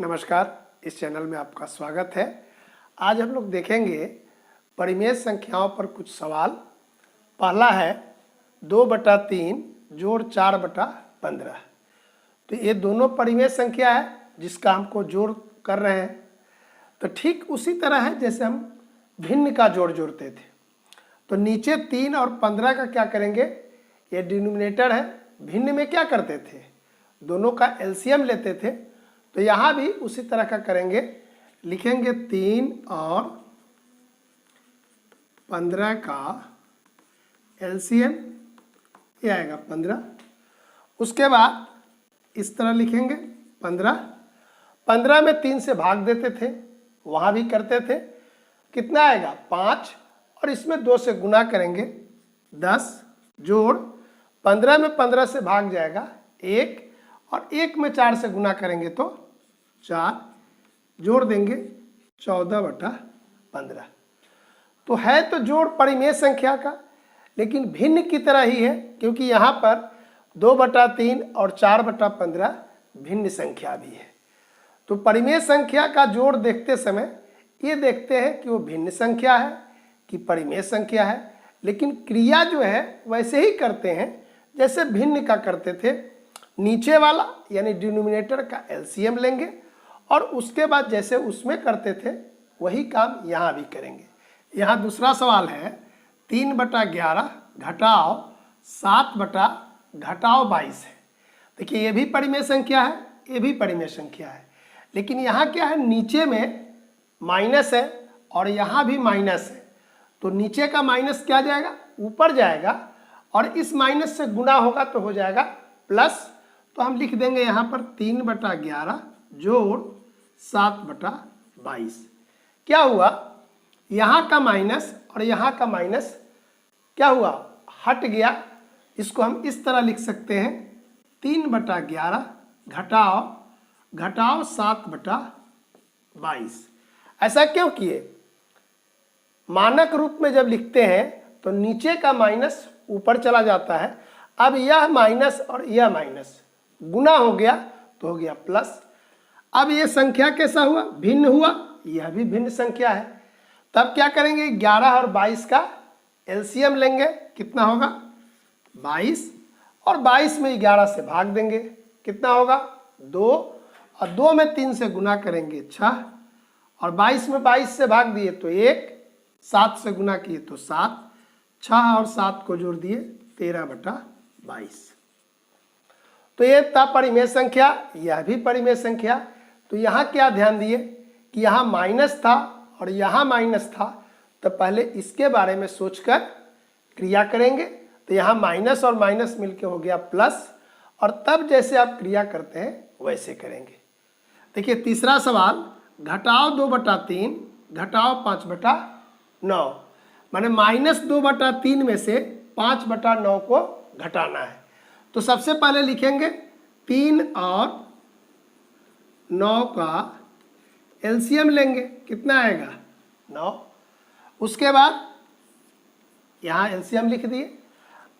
नमस्कार, इस चैनल में आपका स्वागत है। आज हम लोग देखेंगे परिमेय संख्याओं पर कुछ सवाल। पहला है 2/3 जोड़ 4/15। तो ये दोनों परिमेय संख्या है जिसका हमको जोड़ कर रहे हैं। तो ठीक उसी तरह है जैसे हम भिन्न का जोड़ जोड़ते थे। तो नीचे 3 और 15 का क्या करेंगे, ये डिनोमिनेटर है। भिन्न में क्या करते थे, दोनों का एलसीएम लेते थे। तो यहाँ भी उसी तरह का करेंगे, लिखेंगे 3 और 15 का एलसीएम, ये आएगा 15। उसके बाद इस तरह लिखेंगे 15 में 3 से भाग देते थे, वहाँ भी करते थे। कितना आएगा 5, और इसमें 2 से गुना करेंगे 10, जोड़ 15 में 15 से भाग जाएगा 1, और 1 में 4 से गुना करेंगे तो 4, जोड़ देंगे 14/15। तो है तो जोड़ परिमेय संख्या का, लेकिन भिन्न की तरह ही है, क्योंकि यहाँ पर 2/3 और 4/15 भिन्न संख्या भी है। तो परिमेय संख्या का जोड़ देखते समय ये देखते हैं कि वो भिन्न संख्या है कि परिमेय संख्या है, लेकिन क्रिया जो है वैसे ही करते हैं जैसे भिन्न का करते थे। नीचे वाला यानी डिनोमिनेटर का एलसीएम लेंगे और उसके बाद जैसे उसमें करते थे वही काम यहाँ भी करेंगे। यहाँ दूसरा सवाल है 3/11 घटाओ 7/22 है। देखिए ये भी परिमेय संख्या है, ये भी परिमेय संख्या है, लेकिन यहाँ क्या है, नीचे में माइनस है और यहाँ भी माइनस है। तो नीचे का माइनस क्या जाएगा, ऊपर जाएगा, और इस माइनस से गुना होगा तो हो जाएगा प्लस। तो हम लिख देंगे यहाँ पर 3/11 जोड़ 7/22। क्या हुआ, यहाँ का माइनस और यहाँ का माइनस क्या हुआ, हट गया। इसको हम इस तरह लिख सकते हैं 3/11 घटाओ 7/22। ऐसा क्यों किए, मानक रूप में जब लिखते हैं तो नीचे का माइनस ऊपर चला जाता है। अब यह माइनस और यह माइनस गुना हो गया तो हो गया प्लस। अब ये संख्या कैसा हुआ, भिन्न हुआ, यह भी भिन्न संख्या है। तब क्या करेंगे, 11 और 22 का एलसीएम लेंगे। कितना होगा 22, और 22 में 11 से भाग देंगे। कितना होगा 2, और 2 में 3 से गुना करेंगे 6, और 22 में 22 से भाग दिए तो 1, 7 से गुना किए तो 7, 6 और 7 को जोड़ दिए 13/22। तो ये था परिमेय संख्या, यह भी परिमेय संख्या। तो यहाँ क्या ध्यान दिए कि यहाँ माइनस था और यहाँ माइनस था, तो पहले इसके बारे में सोचकर क्रिया करेंगे। तो यहाँ माइनस और माइनस मिलके हो गया प्लस, और तब जैसे आप क्रिया करते हैं वैसे करेंगे। देखिए तीसरा सवाल, घटाओ 2/3 घटाओ 5/9। माने -2/3 में से 5/9 को घटाना है। तो सबसे पहले लिखेंगे 3 और 9 का एलसीएम लेंगे। कितना आएगा 9। उसके बाद यहाँ एलसीएम लिख दिए।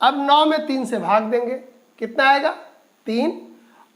अब 9 में 3 से भाग देंगे। कितना आएगा 3,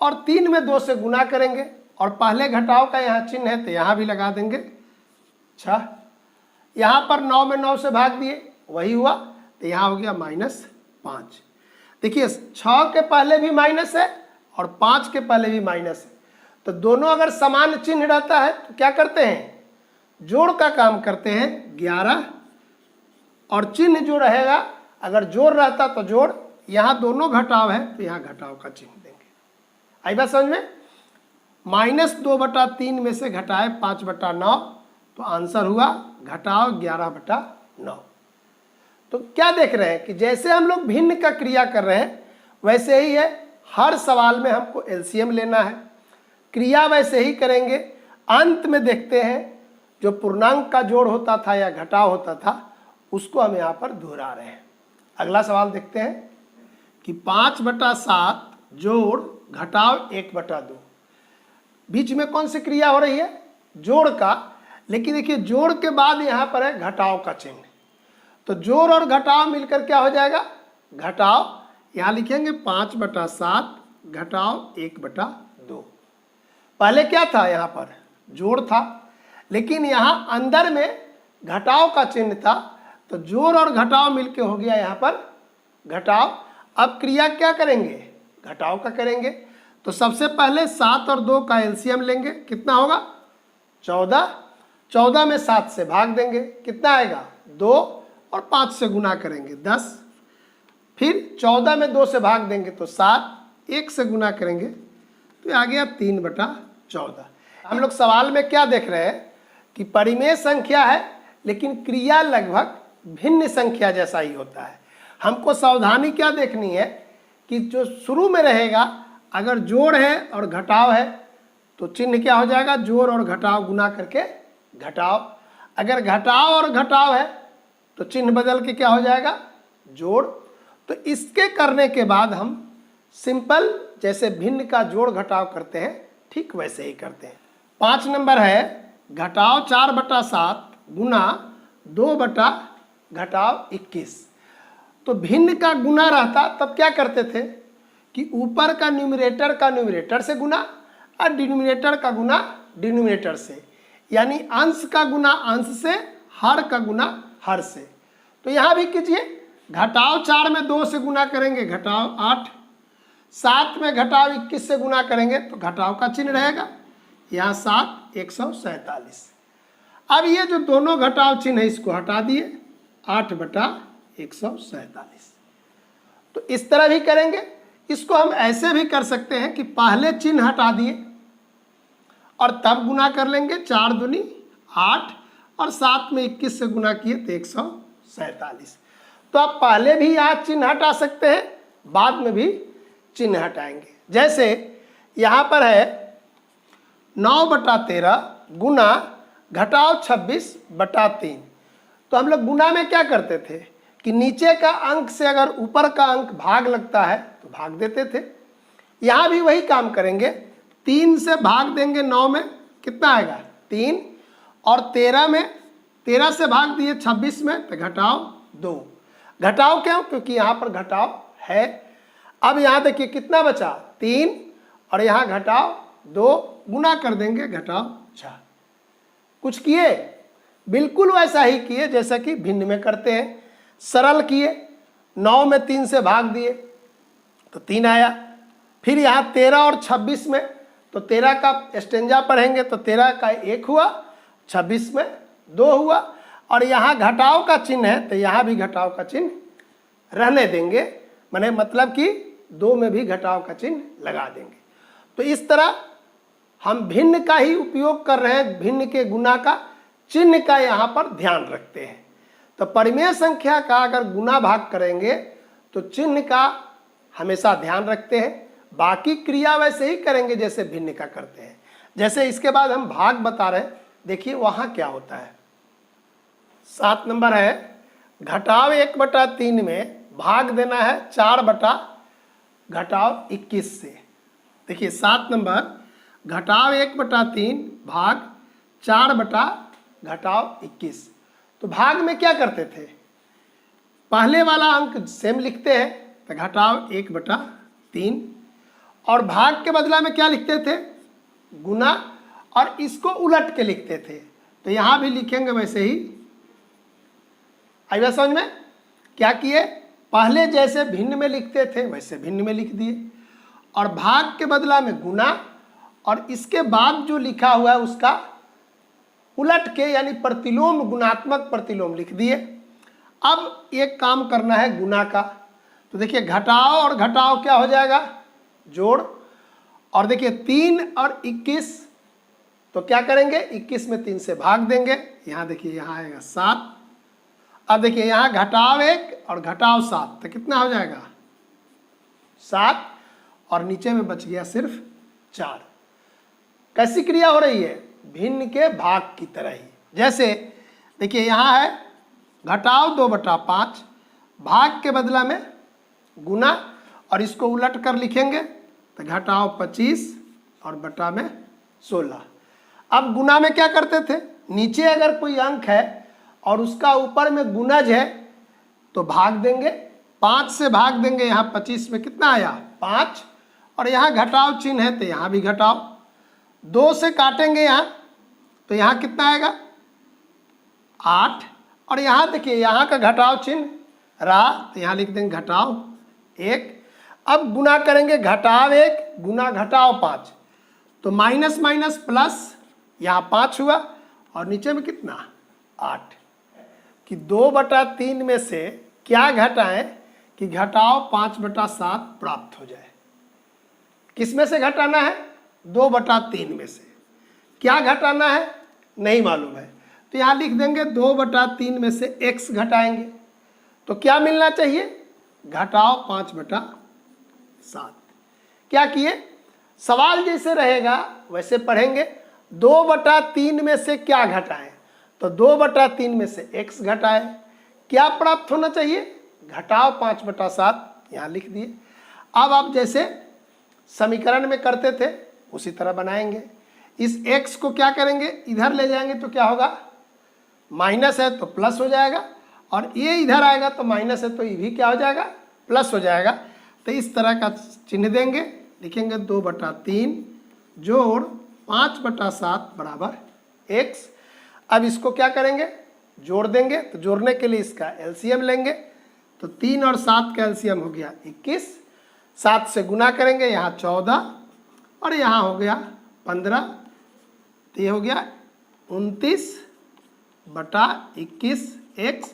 और 3 में 2 से गुना करेंगे, और पहले घटाव का यहाँ चिन्ह है तो यहाँ भी लगा देंगे 6। यहाँ पर 9 में 9 से भाग दिए, वही हुआ, तो यहाँ हो गया -5। देखिए 6 के पहले भी माइनस है और 5 के पहले भी माइनस है। तो दोनों अगर समान चिन्ह रहता है तो क्या करते हैं, जोड़ का काम करते हैं 11, और चिन्ह जो रहेगा, अगर जोड़ रहता तो जोड़, यहाँ दोनों घटाव है तो यहाँ घटाव का चिन्ह देंगे। आई बात समझ में। -2/3 में से घटाए 5/9, तो आंसर हुआ घटाओ 11/9। तो क्या देख रहे हैं कि जैसे हम लोग भिन्न का क्रिया कर रहे हैं वैसे ही है, हर सवाल में हमको एलसीएम लेना है, क्रिया वैसे ही करेंगे। अंत में देखते हैं जो पूर्णांक का जोड़ होता था या घटाव होता था उसको हम यहाँ पर दोहरा रहे हैं। अगला सवाल देखते हैं कि 5/7 जोड़ घटाव 1/2। बीच में कौन सी क्रिया हो रही है, जोड़ का, लेकिन देखिए जोड़ के बाद यहाँ पर है घटाव का चिन्ह। तो जोड़ और घटाव मिलकर क्या हो जाएगा, घटाव। यहाँ लिखेंगे 5/7 घटाव 1/2। पहले क्या था, यहाँ पर जोड़ था, लेकिन यहाँ अंदर में घटाव का चिन्ह था, तो जोड़ और घटाव मिलके हो गया यहाँ पर घटाव। अब क्रिया क्या करेंगे, घटाव का करेंगे। तो सबसे पहले 7 और 2 का एलसीएम लेंगे, कितना होगा 14। 14 में 7 से भाग देंगे, कितना आएगा 2, और 5 से गुना करेंगे 10। फिर 14 में 2 से भाग देंगे तो 7, 1 से गुना करेंगे तो आ गया 3/14। हम लोग सवाल में क्या देख रहे हैं कि परिमेय संख्या है, लेकिन क्रिया लगभग भिन्न संख्या जैसा ही होता है। हमको सावधानी क्या देखनी है कि जो शुरू में रहेगा, अगर जोड़ है और घटाव है तो चिन्ह क्या हो जाएगा, जोड़ और घटाव गुना करके घटाव। अगर घटाव और घटाव है तो चिन्ह बदल के क्या हो जाएगा, जोड़। तो इसके करने के बाद हम सिंपल जैसे भिन्न का जोड़ घटाव करते हैं, ठीक वैसे ही करते हैं। 5 नंबर है घटाव 4/7 गुना 2/21। तो भिन्न का गुना रहता तब क्या करते थे कि ऊपर का न्यूमरेटर से गुना और डिनोमिनेटर का गुना डिनोमिनेटर से, यानी अंश का गुना अंश से, हर का गुना हर से। तो यहाँ भी कीजिए, घटाव 4 में 2 से गुना करेंगे घटाव 8, 7 में घटाव 21 से गुना करेंगे तो घटाव का चिन्ह रहेगा, यहाँ 7 147। अब ये जो दोनों घटाव चिन्ह है इसको हटा दिए, 8/147। तो इस तरह भी करेंगे। इसको हम ऐसे भी कर सकते हैं कि पहले चिन्ह हटा दिए और तब गुना कर लेंगे, 4 दूनी 8 और 7 में 21 से गुना किए तो 147। तो आप पहले भी यहाँ चिन्ह हटा सकते हैं, बाद में भी चिन्ह हटाएंगे। जैसे यहाँ पर है 9/13 गुना घटाव 26/3। तो हम लोग गुना में क्या करते थे कि नीचे का अंक से अगर ऊपर का अंक भाग लगता है तो भाग देते थे। यहाँ भी वही काम करेंगे, 3 से भाग देंगे 9 में, कितना आएगा 3, और 13 से भाग दिए 26 में तो घटाव 2। घटाव क्यों, क्योंकि यहाँ पर घटाव है। अब यहाँ देखिए कितना बचा 3, और यहाँ घटाव 2, गुना कर देंगे घटाव 6। कुछ किए, बिल्कुल वैसा ही किए जैसा कि भिन्न में करते हैं। सरल किए, 9 में 3 से भाग दिए तो 3 आया। फिर यहाँ 13 और 26 में, तो 13 का स्टेंजा पढ़ेंगे तो 13 का 1 हुआ, 26 में 2 हुआ, और यहाँ घटाव का चिन्ह है तो यहाँ भी घटाव का चिन्ह रहने देंगे, माने मतलब कि 2 में भी घटाव का चिन्ह लगा देंगे। तो इस तरह हम भिन्न का ही उपयोग कर रहे हैं, भिन्न के गुना का चिन्ह का यहाँ पर ध्यान रखते हैं। तो परिमेय संख्या का अगर गुना भाग करेंगे तो चिन्ह का हमेशा ध्यान रखते हैं, बाकी क्रिया वैसे ही करेंगे जैसे भिन्न का करते हैं। जैसे इसके बाद हम भाग बता रहे हैं, देखिए वहाँ क्या होता है। 7 नंबर है घटाव 1/3 में भाग देना है 4/21 से। देखिए 7 नंबर घटाव 1/3 भाग 4/21। तो भाग में क्या करते थे, पहले वाला अंक सेम लिखते हैं तो घटाव 1/3, और भाग के बदला में क्या लिखते थे, गुना, और इसको उलट के लिखते थे। तो यहाँ भी लिखेंगे वैसे ही। आइए समझ में, क्या किए, पहले जैसे भिन्न में लिखते थे वैसे भिन्न में लिख दिए, और भाग के बदला में गुना, और इसके बाद जो लिखा हुआ है उसका उलट के यानी प्रतिलोम, गुणात्मक प्रतिलोम लिख दिए। अब एक काम करना है गुना का, तो देखिए घटाव और घटाव क्या हो जाएगा, जोड़। और देखिए 3 और 21, तो क्या करेंगे, 21 में 3 से भाग देंगे, यहाँ देखिए यहाँ आएगा 7। अब देखिए यहाँ घटाव 1 और घटाव 7, तो कितना हो जाएगा 7, और नीचे में बच गया सिर्फ 4। कैसी क्रिया हो रही है, भिन्न के भाग की तरह ही। जैसे देखिए यहाँ है घटाव 2/5, भाग के बदला में गुना, और इसको उलट कर लिखेंगे तो घटाव 25 और बटा में 16। अब गुना में क्या करते थे, नीचे अगर कोई अंक है और उसका ऊपर में गुणज है तो भाग देंगे, 5 से भाग देंगे, यहाँ 25 में कितना आया 5, और यहाँ घटाव चिन्ह है तो यहाँ भी घटाव। 2 से काटेंगे यहाँ तो यहाँ कितना आएगा 8, और यहाँ देखिए यहाँ का घटाव चिन्ह रहा तो यहाँ लिख देंगे घटाव 1। अब गुना करेंगे घटाव 1 गुना घटाव 5, तो माइनस माइनस प्लस, यहाँ 5 हुआ और नीचे में कितना 8, कि 2/3 में से क्या घटाएं कि घटाव 5/7 प्राप्त हो जाए। किस में से घटाना है 2/3 में से, क्या घटाना है नहीं मालूम है, तो यहाँ लिख देंगे 2/3 में से x घटाएंगे तो क्या मिलना चाहिए घटाव 5/7। क्या किए, सवाल जैसे रहेगा वैसे पढ़ेंगे। 2/3 में से क्या घटाएं, तो 2/3 में से x घटाएं, क्या प्राप्त होना चाहिए घटाव 5/7, यहाँ लिख दिए। अब आप जैसे समीकरण में करते थे उसी तरह बनाएंगे। इस x को क्या करेंगे इधर ले जाएंगे तो क्या होगा, माइनस है तो प्लस हो जाएगा, और ये इधर आएगा तो माइनस है तो ये भी क्या हो जाएगा प्लस हो जाएगा। तो इस तरह का चिन्ह देंगे, लिखेंगे 2/3 जोड़ 5/7 बराबर x। अब इसको क्या करेंगे जोड़ देंगे, तो जोड़ने के लिए इसका एलसीएम लेंगे, तो 3 और 7 का एलसीएम हो गया 21, 7 से गुना करेंगे यहाँ 14 और यहाँ हो गया 15, तो ये हो गया 29/21x,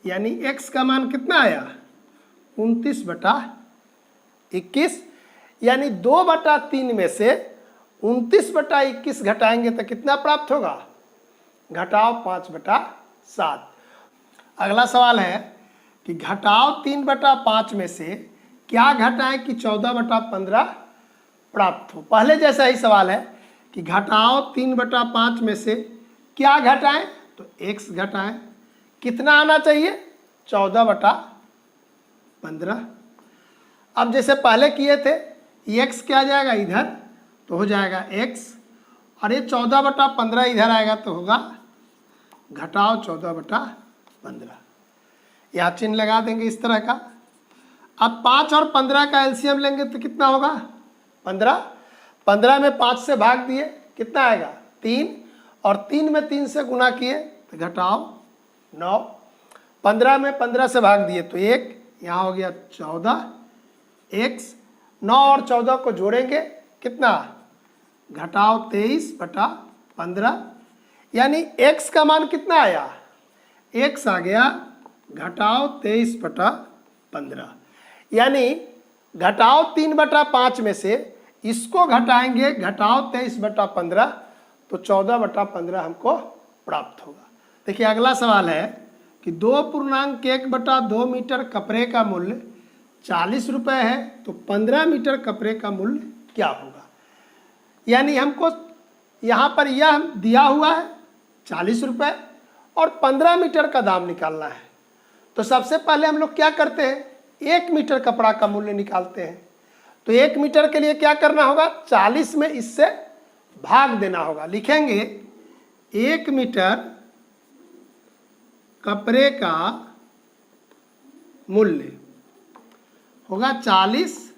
यानी x का मान कितना आया 29/21, यानी 2/3 में से 29/21 घटाएंगे तो कितना प्राप्त होगा घटाव 5/7। अगला सवाल है कि घटाव 3/5 में से क्या घटाएं कि 14/15 प्राप्त हो। पहले जैसा ही सवाल है कि घटाव 3/5 में से क्या घटाएं, तो x घटाएं, कितना आना चाहिए 14/15। अब जैसे पहले किए थे x क्या जाएगा इधर तो हो जाएगा x, और ये 14/15 इधर आएगा तो होगा घटाव 14/15। यहाँ चिन्ह लगा देंगे इस तरह का। अब 5 और 15 का एलसीएम लेंगे तो कितना होगा 15, 15 में 5 से भाग दिए कितना आएगा 3, और 3 में 3 से गुना किए तो घटाव 9, 15 में 15 से भाग दिए तो 1, यहाँ हो गया 14x, 9 और 14 को जोड़ेंगे कितना घटाव 23/15, यानी x का मान कितना आया x आ गया घटाव 23/15, यानी घटाव 3/5 में से इसको घटाएंगे घटाव 23/15 तो 14/15 हमको प्राप्त होगा। देखिए अगला सवाल है कि 2.1/2 मीटर कपड़े का मूल्य 40 रुपये है, तो 15 मीटर कपड़े का मूल्य क्या होगा। यानी हमको यहाँ पर यह दिया हुआ है 40 रुपये और 15 मीटर का दाम निकालना है। तो सबसे पहले हम लोग क्या करते हैं 1 मीटर कपड़ा का मूल्य निकालते हैं। तो 1 मीटर के लिए क्या करना होगा 40 में इससे भाग देना होगा। लिखेंगे 1 मीटर कपड़े का मूल्य होगा 40,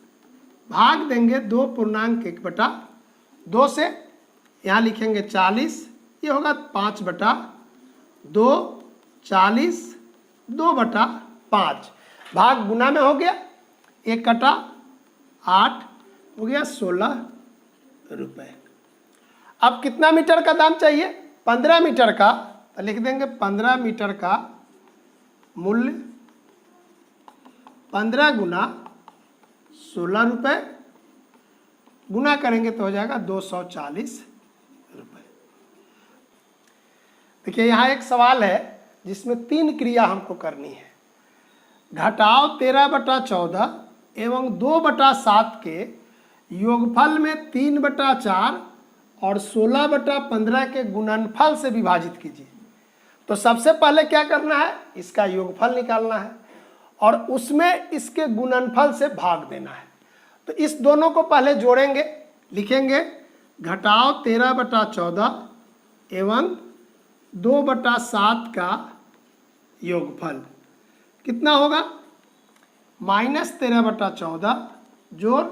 भाग देंगे 2.1/2 से, यहाँ लिखेंगे 40, ये होगा 5/2, 40 2/5, भाग गुना में हो गया 1/8 हो गया 16 रुपये। अब कितना मीटर का दाम चाहिए 15 मीटर का, तो लिख देंगे 15 मीटर का मूल्य 15 गुना 16 रुपये, गुना करेंगे तो हो जाएगा 240 रुपये। देखिए यहाँ एक सवाल है जिसमें 3 क्रिया हमको करनी है। घटाव 13/14 एवं 2/7 के योगफल में 3/4 और 16/15 के गुणनफल से विभाजित कीजिए। तो सबसे पहले क्या करना है इसका योगफल निकालना है और उसमें इसके गुणनफल से भाग देना है। तो इस दोनों को पहले जोड़ेंगे, लिखेंगे घटाव 13/14 एवं 2/7 का योगफल कितना होगा -13/14 जोड़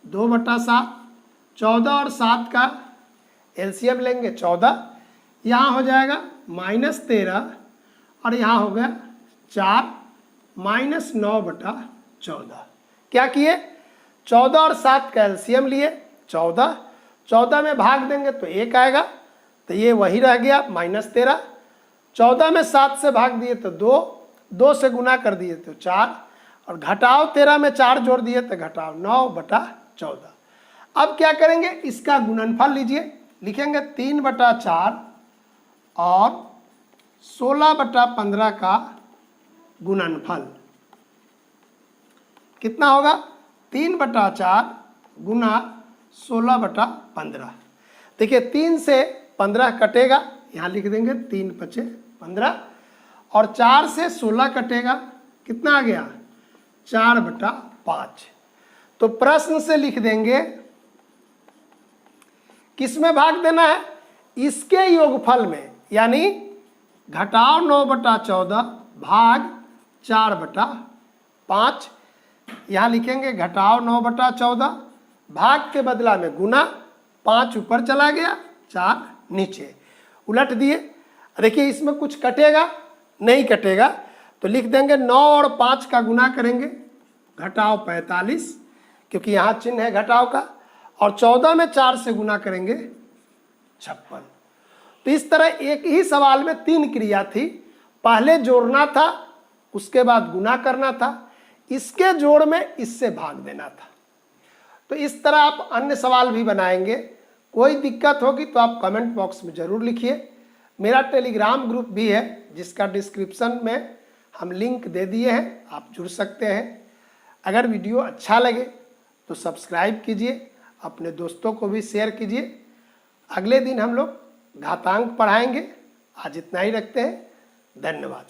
2/7, 14 और 7 का एलसीएम लेंगे 14, यहाँ हो जाएगा -13 और यहाँ हो गया 4 -9/14। क्या किए? 14 और 7 का एलसीएम लिए 14, 14 में भाग देंगे तो 1 आएगा, तो ये वही रह गया -13। 14 में 7 से भाग दिए तो 2, 2 से गुना कर दिए तो 4 और घटाओ 13 में 4 जोड़ दिए तो घटाओ 9/14। अब क्या करेंगे? इसका गुणनफल लीजिए, लिखेंगे 3/4 और 16/15 का गुणनफल कितना होगा? 3/4 गुना 16/15। देखिए 3 से 15 कटेगा, यहाँ लिख देंगे 3 × 5 = 15 और 4 से 16 कटेगा, कितना आ गया? 4/5। तो प्रश्न से लिख देंगे किस में भाग देना है? इसके योगफल में, यानी घटाओ 9/14 भाग 4/5। यहाँ लिखेंगे घटाओ 9/14 भाग के बदला में गुना, 5 ऊपर चला गया 4 नीचे, उलट दिए। देखिए इसमें कुछ कटेगा? नहीं कटेगा, तो लिख देंगे 9 और 5 का गुना करेंगे, घटाओ 45, क्योंकि यहाँ चिन्ह है घटाओ का, और 14 में 4 से गुना करेंगे 56। तो इस तरह एक ही सवाल में 3 क्रिया थी, पहले जोड़ना था, उसके बाद गुना करना था, इसके जोड़ में इससे भाग देना था। तो इस तरह आप अन्य सवाल भी बनाएंगे। कोई दिक्कत होगी तो आप कमेंट बॉक्स में ज़रूर लिखिए। मेरा टेलीग्राम ग्रुप भी है जिसका डिस्क्रिप्शन में हम लिंक दे दिए हैं, आप जुड़ सकते हैं। अगर वीडियो अच्छा लगे तो सब्सक्राइब कीजिए, अपने दोस्तों को भी शेयर कीजिए। अगले दिन हम लोग घातांक पढ़ाएंगे। आज इतना ही रखते हैं। धन्यवाद।